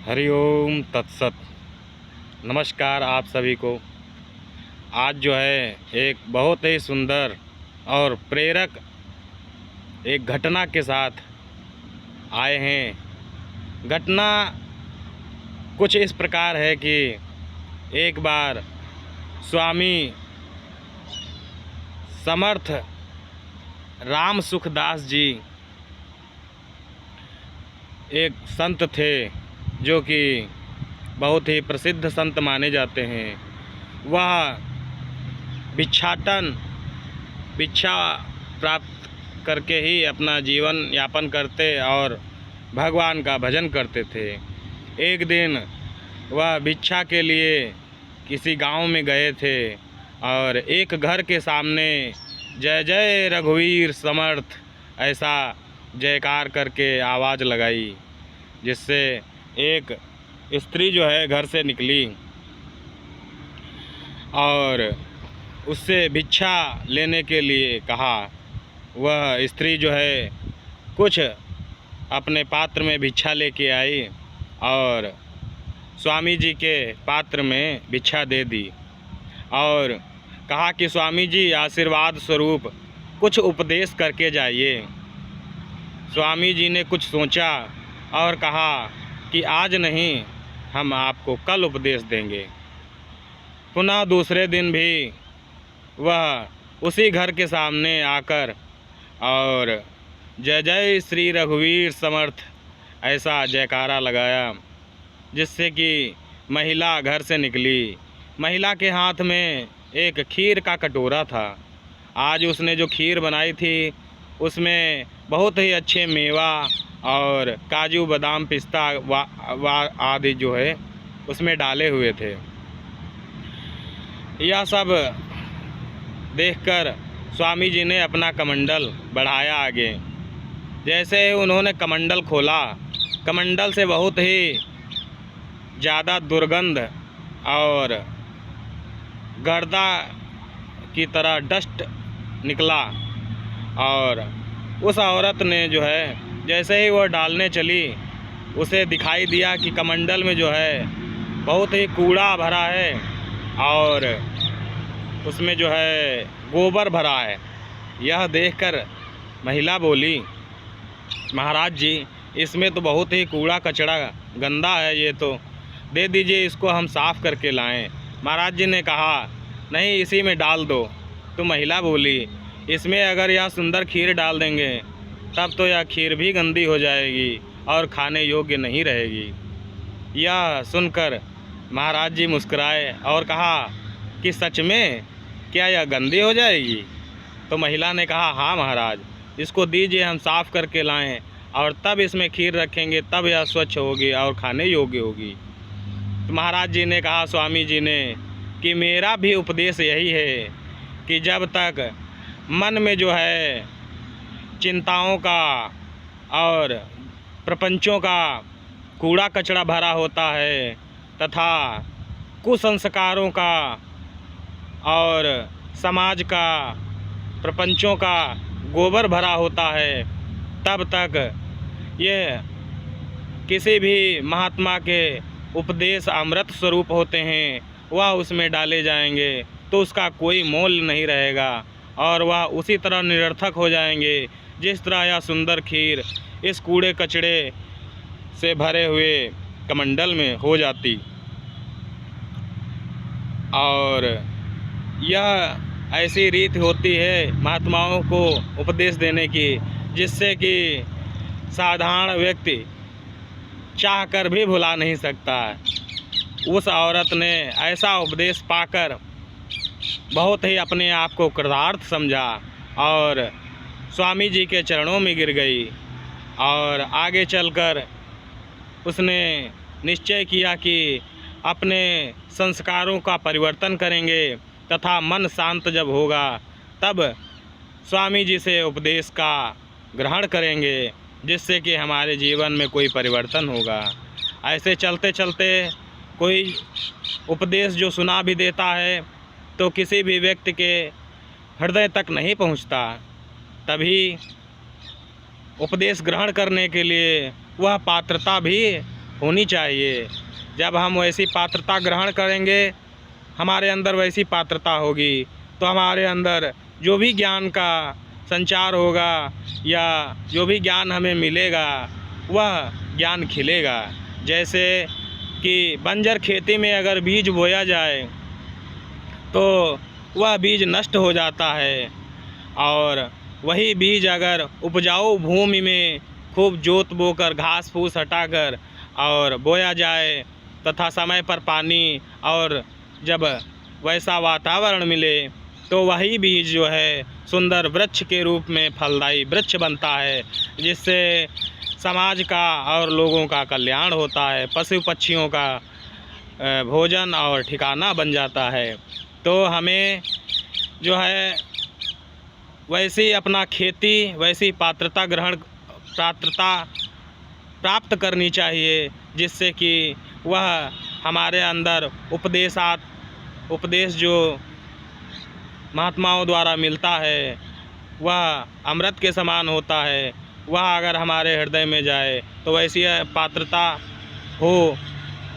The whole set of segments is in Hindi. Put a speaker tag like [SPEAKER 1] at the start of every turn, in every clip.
[SPEAKER 1] हरि ओम तत्सत। नमस्कार आप सभी को। आज जो है एक बहुत ही सुंदर और प्रेरक एक घटना के साथ आए हैं। घटना कुछ इस प्रकार है कि एक बार स्वामी समर्थ राम सुखदास जी एक संत थे जो कि बहुत ही प्रसिद्ध संत माने जाते हैं। वह भिक्षा प्राप्त करके ही अपना जीवन यापन करते और भगवान का भजन करते थे। एक दिन वह भिक्षा के लिए किसी गांव में गए थे और एक घर के सामने जय जय रघुवीर समर्थ ऐसा जयकार करके आवाज़ लगाई, जिससे एक स्त्री जो है घर से निकली और उससे भिक्षा लेने के लिए कहा। वह स्त्री जो है कुछ अपने पात्र में भिक्षा लेके आई और स्वामी जी के पात्र में भिक्षा दे दी और कहा कि स्वामी जी आशीर्वाद स्वरूप कुछ उपदेश करके जाइए। स्वामी जी ने कुछ सोचा और कहा कि आज नहीं, हम आपको कल उपदेश देंगे। पुनः दूसरे दिन भी वह उसी घर के सामने आकर और जय जय श्री रघुवीर समर्थ ऐसा जयकारा लगाया, जिससे कि महिला घर से निकली। महिला के हाथ में एक खीर का कटोरा था। आज उसने जो खीर बनाई थी उसमें बहुत ही अच्छे मेवा और काजू बादाम पिस्ता आदि जो है उसमें डाले हुए थे। यह सब देखकर स्वामी जी ने अपना कमंडल बढ़ाया आगे। जैसे ही उन्होंने कमंडल खोला, कमंडल से बहुत ही ज़्यादा दुर्गंध और गर्दा की तरह डस्ट निकला और उस औरत ने जो है जैसे ही वह डालने चली, उसे दिखाई दिया कि कमंडल में जो है बहुत ही कूड़ा भरा है और उसमें जो है गोबर भरा है। यह देखकर महिला बोली, महाराज जी, इसमें तो बहुत ही कूड़ा कचरा गंदा है, ये तो दे दीजिए, इसको हम साफ़ करके लाएं। महाराज जी ने कहा, नहीं, इसी में डाल दो। तो महिला बोली, इसमें अगर यह सुंदर खीर डाल देंगे तब तो यह खीर भी गंदी हो जाएगी और खाने योग्य नहीं रहेगी। यह सुनकर महाराज जी मुस्कुराए और कहा कि सच में क्या यह गंदी हो जाएगी? तो महिला ने कहा, हाँ महाराज, इसको दीजिए, हम साफ़ करके लाएं और तब इसमें खीर रखेंगे, तब यह स्वच्छ होगी और खाने योग्य होगी। तो महाराज जी ने कहा स्वामी जी ने कि मेरा भी उपदेश यही है कि जब तक मन में जो है चिंताओं का और प्रपंचों का कूड़ा कचरा भरा होता है तथा कुसंस्कारों का और समाज का प्रपंचों का गोबर भरा होता है, तब तक ये किसी भी महात्मा के उपदेश अमृत स्वरूप होते हैं, वह उसमें डाले जाएंगे तो उसका कोई मोल नहीं रहेगा और वह उसी तरह निरर्थक हो जाएंगे जिस तरह यह सुंदर खीर इस कूड़े कचड़े से भरे हुए कमंडल में हो जाती। और यह ऐसी रीत होती है महात्माओं को उपदेश देने की, जिससे कि साधारण व्यक्ति चाह कर भी भुला नहीं सकता। उस औरत ने ऐसा उपदेश पाकर बहुत ही अपने आप को कृतार्थ समझा और स्वामी जी के चरणों में गिर गई और आगे चलकर उसने निश्चय किया कि अपने संस्कारों का परिवर्तन करेंगे तथा मन शांत जब होगा तब स्वामी जी से उपदेश का ग्रहण करेंगे, जिससे कि हमारे जीवन में कोई परिवर्तन होगा। ऐसे चलते चलते कोई उपदेश जो सुना भी देता है तो किसी भी व्यक्ति के हृदय तक नहीं पहुंचता, तभी उपदेश ग्रहण करने के लिए वह पात्रता भी होनी चाहिए। जब हम वैसी पात्रता ग्रहण करेंगे, हमारे अंदर वैसी पात्रता होगी, तो हमारे अंदर जो भी ज्ञान का संचार होगा या जो भी ज्ञान हमें मिलेगा वह ज्ञान खिलेगा। जैसे कि बंजर खेती में अगर बीज बोया जाए तो वह बीज नष्ट हो जाता है, और वही बीज अगर उपजाऊ भूमि में खूब जोत बोकर घास फूस हटाकर और बोया जाए तथा समय पर पानी और जब वैसा वातावरण मिले तो वही बीज जो है सुंदर वृक्ष के रूप में फलदायी वृक्ष बनता है, जिससे समाज का और लोगों का कल्याण होता है, पशु पक्षियों का भोजन और ठिकाना बन जाता है। तो हमें जो है वैसी अपना खेती वैसी पात्रता प्राप्त करनी चाहिए, जिससे कि वह हमारे अंदर उपदेश जो महात्माओं द्वारा मिलता है वह अमृत के समान होता है। वह अगर हमारे हृदय में जाए तो वैसी पात्रता हो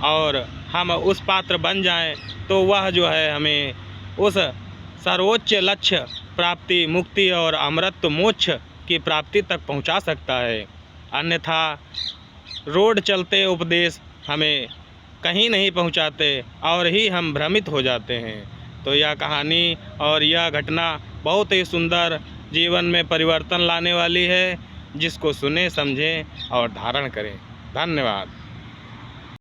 [SPEAKER 1] और हम उस पात्र बन जाएं, तो वह जो है हमें उस सर्वोच्च लक्ष्य प्राप्ति मुक्ति और अमृत मोक्ष की प्राप्ति तक पहुंचा सकता है। अन्यथा रोड चलते उपदेश हमें कहीं नहीं पहुंचाते और ही हम भ्रमित हो जाते हैं। तो यह कहानी और यह घटना बहुत ही सुंदर जीवन में परिवर्तन लाने वाली है, जिसको सुने समझें और धारण करें। धन्यवाद।